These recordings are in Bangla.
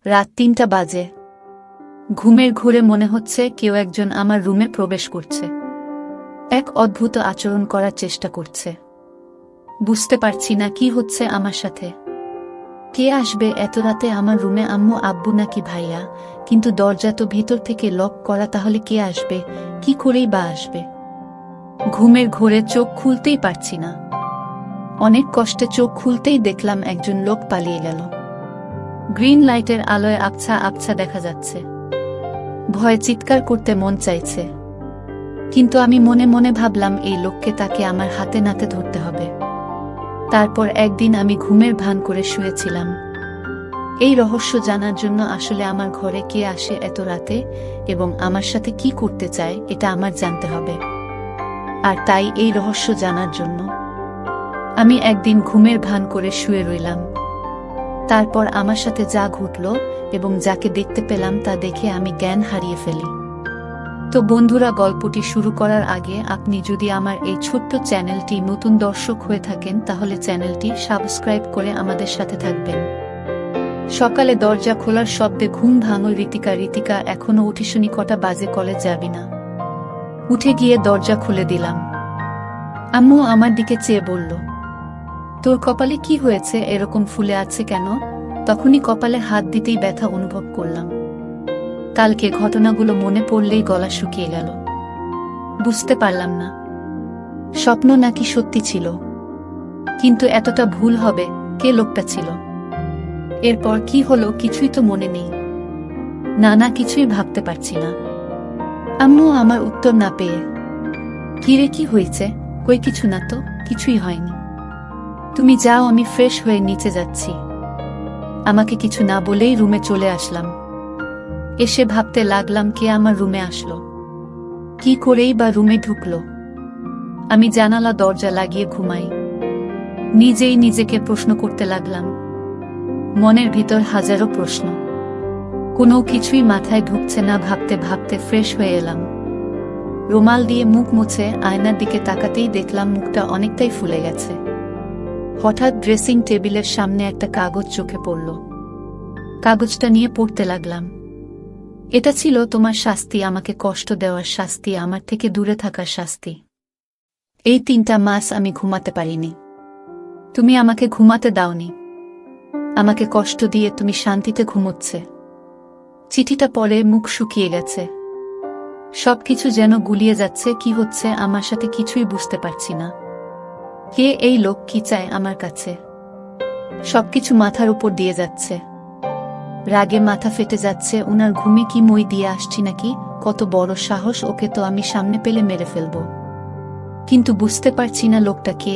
রাত ৩টা বাজে। ঘুমের ঘোরে মনে হচ্ছে কেউ একজন আমার রুমে প্রবেশ করছে, এক অদ্ভুত আচরণ করার চেষ্টা করছে। বুঝতে পারছি না কি হচ্ছে আমার সাথে। কে আসবে এত রাতে আমার রুমে? আম্মু, আব্বু নাকি ভাইয়া? কিন্তু দরজা তো ভিতর থেকে লক করা, তাহলে কে আসবে? কি করেই বা আসবে? ঘুমের ঘোরে চোখ খুলতেই পারছি না। অনেক কষ্টে চোখ খুলতেই দেখলাম একজন লোক পালিয়ে গেল। গ্রিন লাইটের আলোয় আবছা আবছা দেখা যাচ্ছে। ভয়ে চিৎকার করতে মন চাইছে, কিন্তু আমি মনে মনে ভাবলাম এই লোককে তাকে আমার হাতে নাতে ধরতে হবে। তারপর একদিন আমি ঘুমের ভান করে শুয়েছিলাম এই রহস্য জানার জন্য। আসলে আমার ঘরে কে আসে এত রাতে এবং আমার সাথে কি করতে চায়, এটা আমার জানতে হবে। আর তাই এই রহস্য জানার জন্য আমি একদিন ঘুমের ভান করে শুয়ে রইলাম। তারপর আমার সাথে যা ঘটল এবং যাকে দেখতে পেলাম তা দেখে আমি জ্ঞান হারিয়ে ফেলি। তো বন্ধুরা, গল্পটি শুরু করার আগে আপনি যদি আমার এই ছোট্ট চ্যানেলটি নতুন দর্শক হয়ে থাকেন তাহলে চ্যানেলটি সাবস্ক্রাইব করে আমাদের সাথে থাকবেন। সকালে দরজা খোলার শব্দে ঘুম ভাঙল ঋতিকা এখনো উঠিসনি? কটা বাজে? কলেজ যাবি না? উঠে গিয়ে দরজা খুলে দিলাম। আম্মু আমার দিকে চেয়ে বলল, তোর কপালে কি হয়েছে? এরকম ফুলে আছে কেন? তখনই কপালে হাত দিতেই ব্যথা অনুভব করলাম। কালকে ঘটনাগুলো মনে পড়লেই গলা শুকিয়ে গেল। বুঝতে পারলাম না স্বপ্ন নাকি সত্যি ছিল, কিন্তু এতটা ভুল হবে? কে লোকটা ছিল? এরপর কি হলো কিছুই তো মনে নেই। না, কিছুই ভাবতে পারছি না। আম্মু আমার উত্তর না পেয়ে, কিরে কি হয়েছে? কই কিছু না তো, কিছুই হয়নি। তুমি যাও, আমি ফ্রেশ হয়ে নিচে যাচ্ছি। আমাকে কিছু না বলেই রুমে চলে আসলাম। এসে ভাবতে লাগলাম কে আমার রুমে আসলো, কি করেই বা রুমে ঢুকলো। আমি জানালা দরজা লাগিয়ে ঘুমাই। নিজেই নিজেকে প্রশ্ন করতে লাগলাম। মনের ভিতর হাজারো প্রশ্ন, কোনো কিছুই মাথায় ঢুকছে না। ভাবতে ভাবতে ফ্রেশ হয়ে এলাম। রুমাল দিয়ে মুখ মুছে আয়নার দিকে তাকাতেই দেখলাম মুখটা অনেকটাই ফুলে গেছে। হঠাৎ ড্রেসিং টেবিলের সামনে একটা কাগজ চোখে পড়ল। কাগজটা নিয়ে পড়তে লাগলাম। এটা ছিল তোমার শাস্তি, আমাকে কষ্ট দেওয়ার শাস্তি, আমার থেকে দূরে থাকার শাস্তি। এই 3টা মাস আমি ঘুমাতে পারিনি। তুমি আমাকে ঘুমাতে দাওনি। আমাকে কষ্ট দিয়ে তুমি শান্তিতে ঘুমোচ্ছে। চিঠিটা পড়ে মুখ শুকিয়ে গেছে। সবকিছু যেন গুলিয়ে যাচ্ছে। কি হচ্ছে আমার সাথে কিছুই বুঝতে পারছি না। কে এই লোক? কি চায় আমার কাছে? সবকিছু মাথার উপর দিয়ে যাচ্ছে। রাগে মাথা ফেটে যাচ্ছে। উনার ঘুমে কি মই দিয়ে আসছি নাকি? কত বড় সাহস! ওকে তো আমি সামনে পেলে মেরে ফেলব। কিন্তু বুঝতে পারছি না লোকটা কে।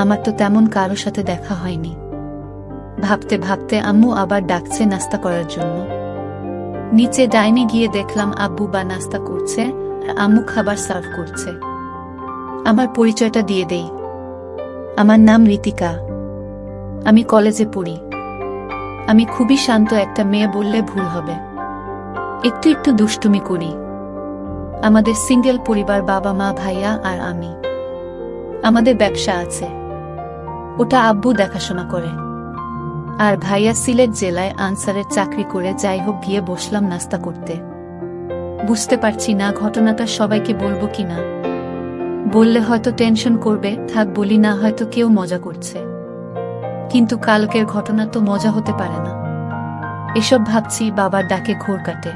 আমার তো তেমন কারো সাথে দেখা হয়নি। ভাবতে ভাবতে আম্মু আবার ডাকছে নাস্তা করার জন্য। নিচে ডাইনে গিয়ে দেখলাম আব্বু বা নাস্তা করছে আর আম্মু খাবার সার্ভ করছে। আমার পরিচয়টা দিয়ে দেই। আমার নাম ঋতিকা। আমি কলেজে পড়ি। আমি খুবই শান্ত একটা মেয়ে বললে ভুল হবে। একটু একটু দুষ্টুমি করি। আমাদের সিঙ্গেল পরিবার, বাবা মা ভাইয়া আর আমি। আমাদের ব্যবসা আছে, ওটা আব্বু দেখাশোনা করে। আর ভাইয়া সিলেট জেলায় আনসারের চাকরি করে। যাই হোক, গিয়ে বসলাম নাস্তা করতে। বুঝতে পারছি না ঘটনাটা সবাইকে বলবো কিনা। বললে হয়তো টেনশন করবে, থাক বলি না, হয়তো কেউ মজা করছে। কিন্তু কালকের ঘটনা তো মজা হতে পারে না। এসব ভাবছি, বাবার ডাকে ঘোর কাটে।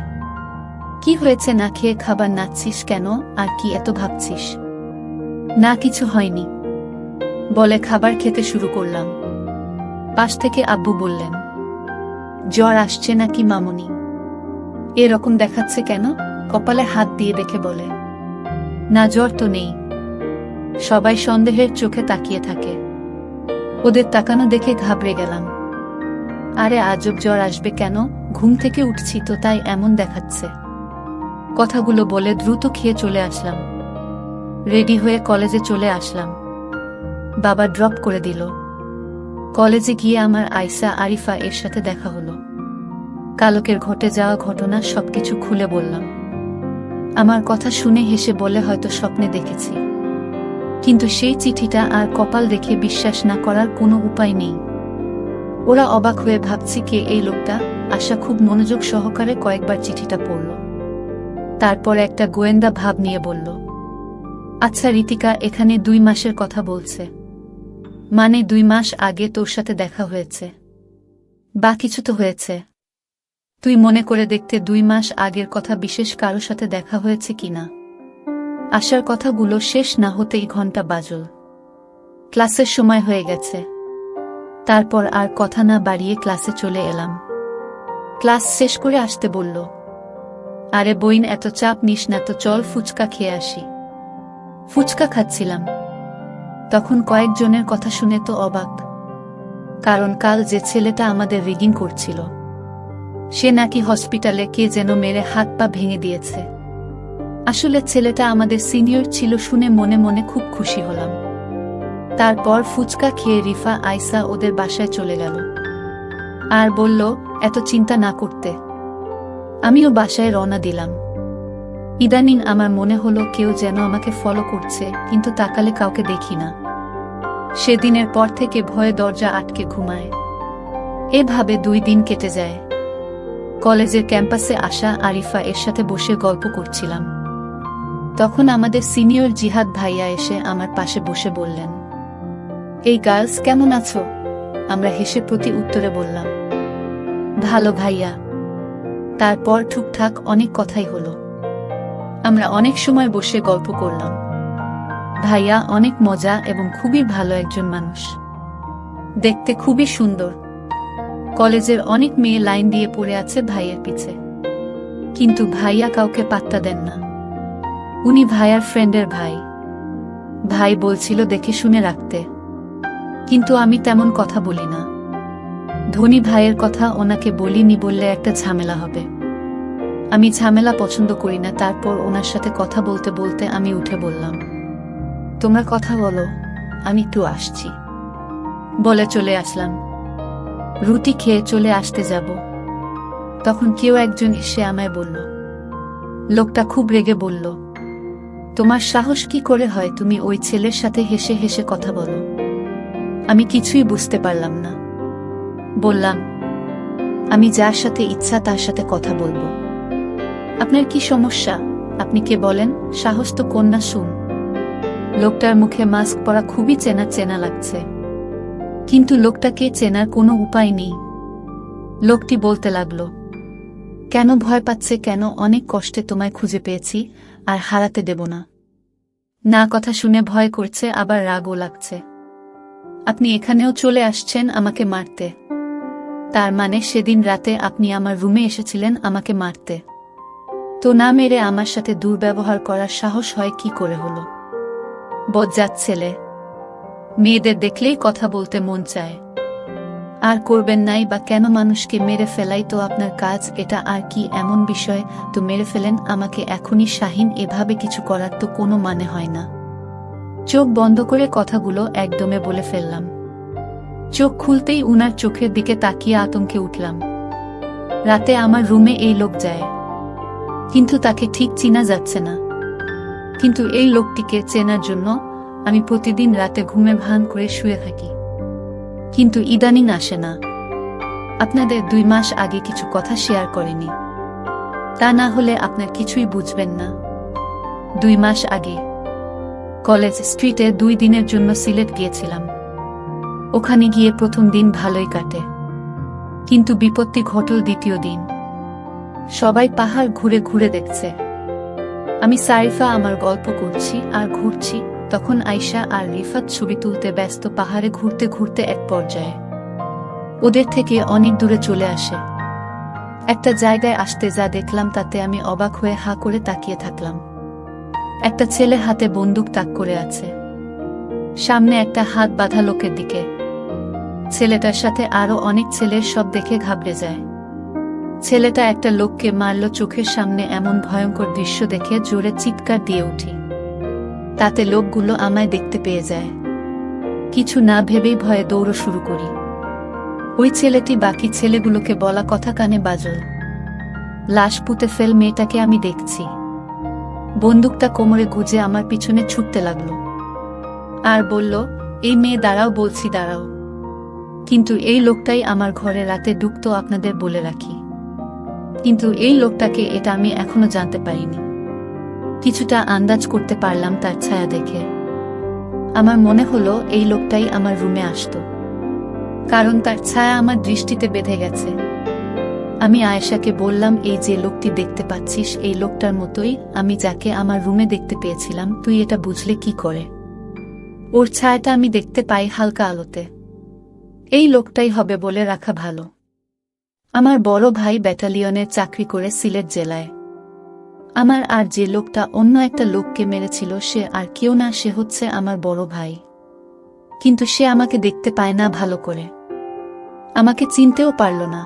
কি হয়েছে? না খেয়ে খাবার নাচ্ছিস কেন? আর কি এত ভাবছিস? না কিছু হয়নি বলে খাবার খেতে শুরু করলাম। পাশ থেকে আব্বু বললেন, জ্বর আসছে নাকি মামুনি? এরকম দেখাচ্ছে কেন? কপালে হাত দিয়ে দেখে বলে, না জ্বর তো নেই। সবাই সন্দেহের চোখে তাকিয়ে থাকে। ওদের তাকানো দেখে ঘাবড়ে গেলাম। আরে আজব, জ্বর আসবে কেন? ঘুম থেকে উঠছি তো, তাই এমন দেখাচ্ছে। কথাগুলো বলে দ্রুত খেয়ে চলে আসলাম। রেডি হয়ে কলেজে চলে আসলাম। বাবা ড্রপ করে দিল। কলেজে গিয়ে আমার আয়সা আরিফা এর সাথে দেখা হলো। কালকের ঘটে যাওয়া ঘটনা সবকিছু খুলে বললাম। আমার কথা শুনে হেসে বলে, হয়তো স্বপ্নে দেখেছি। কিন্তু সেই চিঠিটা আর কপাল দেখে বিশ্বাস না করার কোনো উপায় নেই। ওরা অবাক হয়ে ভাবছি কে এই লোকটা, আশা খুব মনোযোগ সহকারে কয়েকবার চিঠিটা পড়ল। তারপর একটা গোয়েন্দা ভাব নিয়ে বলল, আচ্ছা রিতিকা, এখানে 2 মাসের কথা বলছে, মানে 2 মাস আগে তোর সাথে দেখা হয়েছে বা কিছু তো হয়েছে? তুই মনে করে দেখতে 2 মাস আগের কথা বিশেষ কারো সাথে দেখা হয়েছে কিনা। আশার কথাগুলো শেষ না হতেই ঘন্টা বাজল। ক্লাসের সময় হয়ে গেছে। তারপর আর কথা না বাড়িয়ে ক্লাসে চলে এলাম। ক্লাস শেষ করে আসতে বলল, আরে বইন, এত চাপ নিস না তো, চল ফুচকা খেয়ে আসি। ফুচকা খাচ্ছিলাম, তখন কয়েকজনের কথা শুনে তো অবাক। কারণ কাল যে ছেলেটা আমাদের রিগিং করছিল, সে নাকি হসপিটালে কে যেন মেরে হাত পা ভেঙে দিয়েছে। আসলে ছেলেটা আমাদের সিনিয়র ছিল শুনে মনে মনে খুব খুশি হলাম। তারপর ফুচকা খেয়ে রিফা আয়সা ওদের বাসায় চলে গেল আর বলল এত চিন্তা না করতে। আমিও বাসায় রওনা দিলাম। ইদানিং আমার মনে হলো কেউ যেন আমাকে ফলো করছে, কিন্তু তাকালে কাউকে দেখি না। সেদিনের পর থেকে ভয়ে দরজা আটকে ঘুমায়। এভাবে 2 দিন কেটে যায়। কলেজের ক্যাম্পাসে আসা আরিফা এর সাথে বসে গল্প করছিলাম। তখন আমাদের সিনিয়র জিহাদ ভাইয়া এসে আমার পাশে বসে বললেন, এই গার্লস কেমন আছো? আমরা হেসে প্রতি উত্তরে বললাম, ভালো ভাইয়া। তারপর টুকটাক অনেক কথাই হলো। আমরা অনেক সময় বসে গল্প করলাম। ভাইয়া অনেক মজা এবং খুবই ভালো একজন মানুষ, দেখতে খুবই সুন্দর। কলেজের অনেক মেয়ে লাইন দিয়ে পড়ে আছে ভাইয়ের পিছে, কিন্তু ভাইয়া কাউকে পাত্তা দেন না। উনি ভাইয়ার ফ্রেন্ডের ভাই। ভাই বলছিল দেখে শুনে রাখতে, কিন্তু আমি তেমন কথা বলি না। ধনী ভাইয়ের কথা ওনাকে বলিনি বললে একটা ঝামেলা হবে। আমি ঝামেলা পছন্দ করি না। তারপর ওনার সাথে কথা বলতে বলতে আমি উঠে বললাম, তোমরা কথা বলো, আমি একটু আসছি। বলে চলে আসলাম। রুটি খেয়ে চলে আসতে যাব, তখন কেউ একজন এসে আমায় বলল। লোকটা খুব রেগে বলল, তোমার সাহস কি করে হয় তুমি ওই ছেলের সাথে হেসে হেসে কথা বলো? আমি কিছুই বুঝতে পারলাম না। বললাম, আমি যার সাথে ইচ্ছা তার সাথে কথা বলবো। আপনার কি সমস্যা? আপনি কে বলেন? সাহস তো কন্যা শুন। লোকটার মুখে মাস্ক পরা খুবই চেনা চেনা লাগছে, কিন্তু লোকটাকে চেনার কোনো উপায় নেই। লোকটি বলতে লাগলো, কেন ভয় পাচ্ছে কেন? অনেক কষ্টে তোমায় খুঁজে পেয়েছি, আর হারাতে দেব না। না, কথা শুনে ভয় করছে, আবার রাগও লাগছে। আপনি এখানেও চলে আসছেন আমাকে মারতে। তার মানে সেদিন রাতে আপনি আমার রুমে এসেছিলেন আমাকে মারতে। তো না মেরে আমার সাথে দুর্ব্যবহার করার সাহস হয় কি করে হলো? বজ্জাত ছেলে। মেয়েদের দেখলেই কথা বলতে মন চায়। আর করবেন নাই বা কেন? মানুষকে মেরে ফেলাই তো আপনার কাজ, এটা আর কি এমন বিষয়? তো মেরে ফেলেন আমাকে এখনই। শাহিন, এভাবে কিছু করার তো কোনো মানে হয় না। চোখ বন্ধ করে কথাগুলো একদমে বলে ফেললাম। চোখ খুলতেই উনার চোখের দিকে তাকিয়ে আতঙ্কে উঠলাম। রাতে আমার রুমে এই লোক যায়, কিন্তু তাকে ঠিক চিনা যাচ্ছে না। কিন্তু এই লোকটিকে চেনার জন্য আমি প্রতিদিন রাতে ঘুমে ভান করে শুয়ে থাকি, কিন্তু ইদানিং আসে না। আপনাদের 2 মাস আগে কিছু কথা শেয়ার করেনি, তা না হলে আপনার কিছুই বুঝবেন না। 2 মাস আগে কলেজ স্ট্রিটে 2 দিনের জন্য সিলেট গিয়েছিলাম। ওখানে গিয়ে প্রথম দিন ভালোই কাটে, কিন্তু বিপত্তি ঘটল দ্বিতীয় দিন। সবাই পাহাড় ঘুরে ঘুরে দেখছে, আমি সারিফা আমার গল্প করছি আর ঘুরছি। তখন আয়শা আর রিফাত ছবি তুলতে ব্যস্ত। পাহাড়ে ঘুরতে ঘুরতে এক পর্যায়ে ওদের থেকে অনেক দূরে চলে আসে। একটা জায়গায় আসতে যা দেখলাম তাতে আমি অবাক হয়ে হা করে তাকিয়ে থাকলাম। একটা ছেলে হাতে বন্দুক তাক করে আছে, সামনে একটা হাত বাঁধা লোকের দিকে। ছেলেটার সাথে আরো অনেক ছেলের, সব দেখে ঘাবড়ে যায়। ছেলেটা একটা লোককে মারল চোখের সামনে। এমন ভয়ঙ্কর দৃশ্য দেখে জোরে চিৎকার দিয়ে উঠি। তাতে লোকগুলো আমায় দেখতে পেয়ে যায়। কিছু না ভেবেই ভয়ে দৌড় শুরু করি। ওই ছেলেটি বাকি ছেলেগুলোকে বলা কথা কানে বাজল, লাশ পুঁতে ফেল, মেয়েটাকে আমি দেখছি। বন্দুকটা কোমরে গুজে আমার পিছনে ছুটতে লাগলো আর বলল, এই মেয়ে দাঁড়াও বলছি, দাঁড়াও। কিন্তু এই লোকটাই আমার ঘরে রাতে ঢুকতো আপনাদের বলে রাখি। কিন্তু এই লোকটাকে এটা আমি এখনো জানতে পারিনি। কিছুটা আন্দাজ করতে পারলাম তার ছায়া দেখে। আমার মনে হলো এই লোকটাই আমার রুমে আসতো, কারণ তার ছায়া আমার দৃষ্টিতে বেঁধে গেছে। আমি আয়েশাকে বললাম, এই যে লোকটি দেখতে পাচ্ছিস এই লোকটার মতোই আমি যাকে আমার রুমে দেখতে পেয়েছিলাম, তুই এটা বুঝলে কি করে? ওর ছায়াটা আমি দেখতে পাই হালকা আলোতে। এই লোকটাই হবে বলে রাখা ভালো। আমার বড় ভাই ব্যাটালিয়নে চাকরি করে সিলেট জেলায়। আমার আর যে লোকটা অন্য একটা লোককে মেরেছিল সে আর কেউ না, সে হচ্ছে আমার বড় ভাই। কিন্তু সে আমাকে দেখতে পায় না ভালো করে, আমাকে চিনতেও পারল না।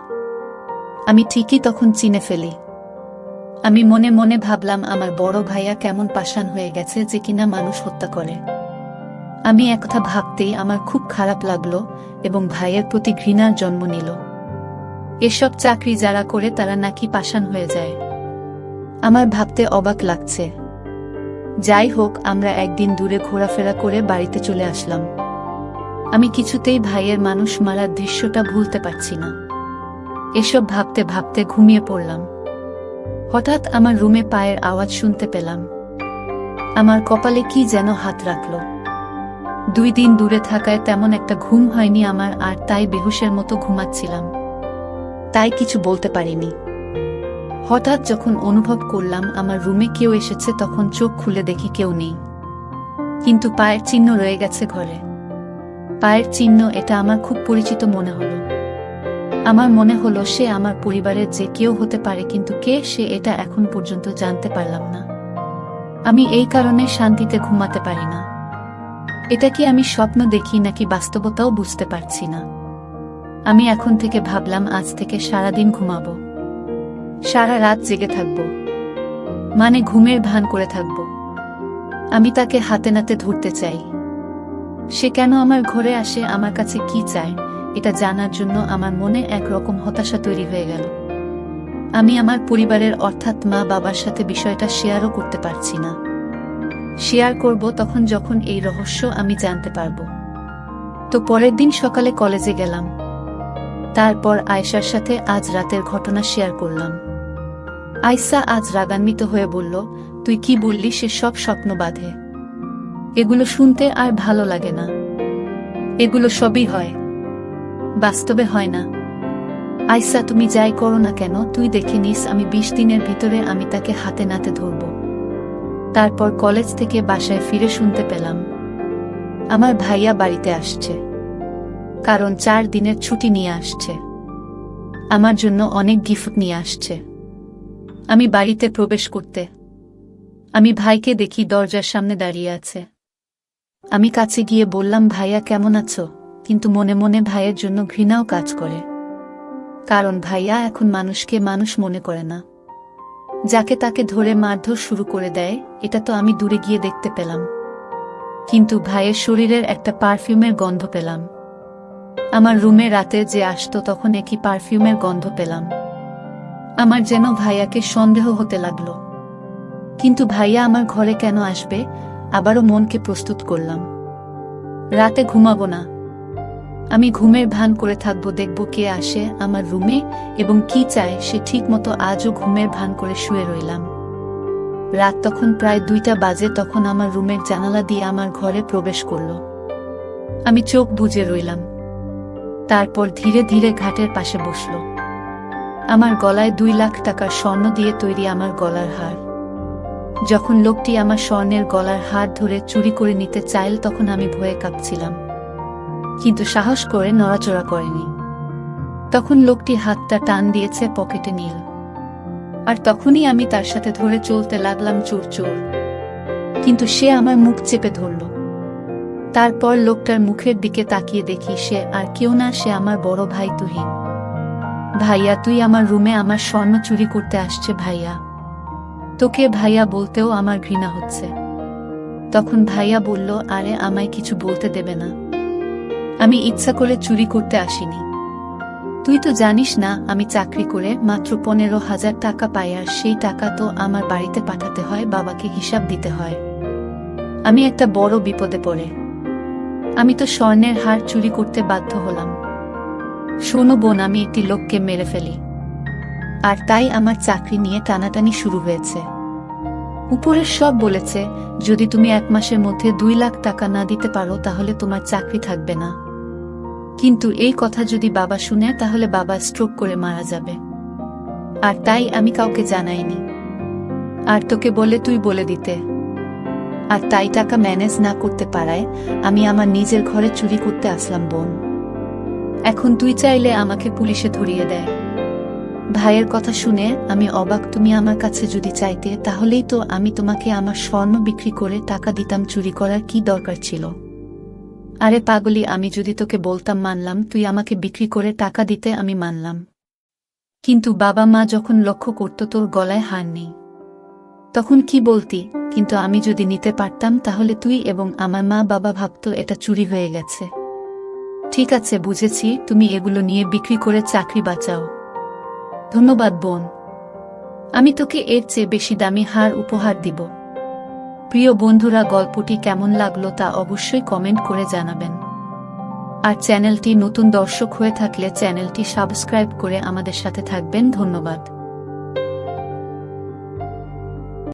আমি ঠিকই তখন চিনে ফেলি। আমি মনে মনে ভাবলাম আমার বড় ভাইয়া কেমন পাষাণ হয়ে গেছে যে কিনা মানুষ হত্যা করে। আমি একথা ভাবতেই আমার খুব খারাপ লাগলো এবং ভাইয়ের প্রতি ঘৃণার জন্ম নিল। এসব চাকরি যারা করে তারা নাকি পাষাণ হয়ে যায়। আমার ভাবতে অবাক লাগছে। যাই হোক, আমরা একদিন দূরে ঘোরাফেরা করে বাড়িতে চলে আসলাম। আমি কিছুতেই ভাইয়ের মানুষ মারার দৃশ্যটা ভুলতে পারছি না। এসব ভাবতে ভাবতে ঘুমিয়ে পড়লাম। হঠাৎ আমার রুমে পায়ের আওয়াজ শুনতে পেলাম। আমার কপালে কি যেন হাত রাখল। 2 দিন দূরে থাকায় তেমন একটা ঘুম হয়নি আমার, আর তাই বেহুশের মতো ঘুমাচ্ছিলাম, তাই কিছু বলতে পারিনি। হঠাৎ যখন অনুভব করলাম আমার রুমে কেউ এসেছে, তখন চোখ খুলে দেখি কেউ নেই, কিন্তু পায়ের চিহ্ন রয়ে গেছে ঘরে। পায়ের চিহ্ন, এটা আমার খুব পরিচিত মনে হলো। আমার মনে হলো সে আমার পরিবারের যে কেউ হতে পারে, কিন্তু কে সে এটা এখন পর্যন্ত জানতে পারলাম না। আমি এই কারণে শান্তিতে ঘুমাতে পারি না। এটা কি আমি স্বপ্ন দেখি নাকি বাস্তবতাও বুঝতে পারছি না। আমি এখন থেকে ভাবলাম আজ থেকে সারাদিন ঘুমাবো, সারা রাত জেগে থাকব, মানে ঘুমের ভান করে থাকব। আমি তাকে হাতে নাতে ধরতে চাই। সে কেন আমার ঘরে আসে, আমার কাছে কি চায়, এটা জানার জন্য আমার মনে একরকম হতাশা তৈরি হয়ে গেল। আমি আমার পরিবারের অর্থাৎ মা বাবার সাথে বিষয়টা শেয়ারও করতে পারছি না। শেয়ার করব তখন যখন এই রহস্য আমি জানতে পারব। তো পরের দিন সকালে কলেজে গেলাম। তারপর আয়েশার সাথে আজ রাতের ঘটনা শেয়ার করলাম। আয়েশা আজ রাগান্বিত হয়ে বলল, তুই কি বললি সে সব স্বপ্ন বাঁধে? এগুলো শুনতে আর ভালো লাগে না। এগুলো সবই হয়, বাস্তবে হয় না। আয়েশা, তুমি যাই করো না কেন, তুই দেখে নিস আমি 20 দিনের ভিতরে আমি তাকে হাতে নাতে ধরব। তারপর কলেজ থেকে বাসায় ফিরে শুনতে পেলাম আমার ভাইয়া বাড়িতে আসছে, কারণ 4 দিনের ছুটি নিয়ে আসছে। আমার জন্য অনেক গিফট নিয়ে আসছে। আমি বাড়িতে প্রবেশ করতে আমি ভাইকে দেখি দরজার সামনে দাঁড়িয়ে আছে। আমি কাছে গিয়ে বললাম, ভাইয়া কেমন আছো? কিন্তু মনে মনে ভাইয়ের জন্য ঘৃণাও কাজ করে, কারণ ভাইয়া এখন মানুষকে মানুষ মনে করে না, যাকে তাকে ধরে মারধর শুরু করে দেয়। এটা তো আমি দূরে গিয়ে দেখতে পেলাম, কিন্তু ভাইয়ের শরীরের একটা পারফিউমের গন্ধ পেলাম। আমার রুমে রাতে যে আসতো তখন একই পারফিউমের গন্ধ পেলাম। আমার যেন ভাইয়াকে সন্দেহ হতে লাগলো। কিন্তু ভাইয়া আমার ঘরে কেন আসবে? আবারও মনকে প্রস্তুত করলাম, রাতে ঘুমাবো না। আমি ঘুমের ভান করে থাকবো, দেখব কে আসে আমার রুমে এবং কি চায় সে। ঠিক মতো আজও ঘুমের ভান করে শুয়ে রইলাম। রাত তখন প্রায় 2টা বাজে। তখন আমার রুমের জানালা দিয়ে আমার ঘরে প্রবেশ করল। আমি চোখ বুজে রইলাম। তারপর ধীরে ধীরে ঘাটের পাশে বসল। আমার গলায় 2 লাখ টাকার স্বর্ণ দিয়ে তৈরি আমার গলার হার। যখন লোকটি আমার স্বর্ণের গলার হার ধরে চুরি করে নিতে চাইল তখন আমি ভয়ে কাঁপছিলাম, কিন্তু সাহস করে নড়াচড়া করেনি। তখন লোকটি হাতটা টান দিয়েছে, পকেটে নিল, আর তখনই আমি তার সাথে ধরে চলতে লাগলাম চোর চোর। কিন্তু সে আমার মুখ চেপে ধরল। তারপর লোকটার মুখের দিকে তাকিয়ে দেখি সে আর কেউ না, সে আমার বড় ভাই তুহিন। ভাইয়া, তুই আমার রুমে আমার স্বর্ণ চুরি করতে আসছে ভাইয়া। তোকে ভাইয়া বলতেও আমার ঘৃণা হচ্ছে। তখন ভাইয়া বলল, আরে আমায় কিছু বলতে দেবে না, আমি ইচ্ছা করে চুরি করতে আসিনি। তুই তো জানিস না আমি চাকরি করে মাত্র 15,000 টাকা পাই, আর সেই টাকা তো আমার বাড়িতে পাঠাতে হয়, বাবাকে হিসাব দিতে হয়। আমি একটা বড় বিপদে পড়ে আমি তো স্বর্ণের হার চুরি করতে বাধ্য হলাম। শোনো বোন, আমি একটি লোককে মেরে ফেলি, আর তাই আমার চাকরি নিয়ে টানাটানি শুরু হয়েছে। উপরের সব বলেছে যদি তুমি 1 মাসের মধ্যে 2 লাখ টাকা না দিতে পারো তাহলে তোমার চাকরি থাকবে না। কিন্তু এই কথা যদি বাবা শুনে তাহলে বাবা স্ট্রোক করে মারা যাবে। আর তাই আমি কাউকে জানাইনি, আর তোকে বলে তুই বলে দিতে। আর তাই টাকা ম্যানেজ না করতে পারায় আমি আমার নিজের ঘরে চুরি করতে আসলাম বোন। এখন তুই চাইলে আমাকে পুলিশে ধরিয়ে দেয়। ভাইয়ের কথা শুনে আমি অবাক। তুমি আমার কাছে যদি চাইতে তাহলেই তো আমি তোমাকে আমার স্বর্ণ বিক্রি করে টাকা দিতাম, চুরি করার কি দরকার ছিল? আরে পাগলি, আমি যদি তোকে বলতাম মানলাম, তুই আমাকে বিক্রি করে টাকা দিতে আমি মানলাম, কিন্তু বাবা মা যখন লক্ষ্য করত তোর গলায় হার নেই তখন কি বলতি? কিন্তু আমি যদি নিতে পারতাম তাহলে তুই এবং আমার মা বাবা ভাবতো এটা চুরি হয়ে গেছে। ঠিক আছে, বুঝেছি, তুমি এগুলো নিয়ে বিক্রি করে চাকরি বাঁচাও। ধন্যবাদ বোন, আমি তোকে এর চেয়ে বেশি দামি হার উপহার দিব। প্রিয় বন্ধুরা, গল্পটি কেমন লাগলো তা অবশ্যই কমেন্ট করে জানাবেন। আর চ্যানেলটি নতুন দর্শক হয়ে থাকলে চ্যানেলটি সাবস্ক্রাইব করে আমাদের সাথে থাকবেন। ধন্যবাদ।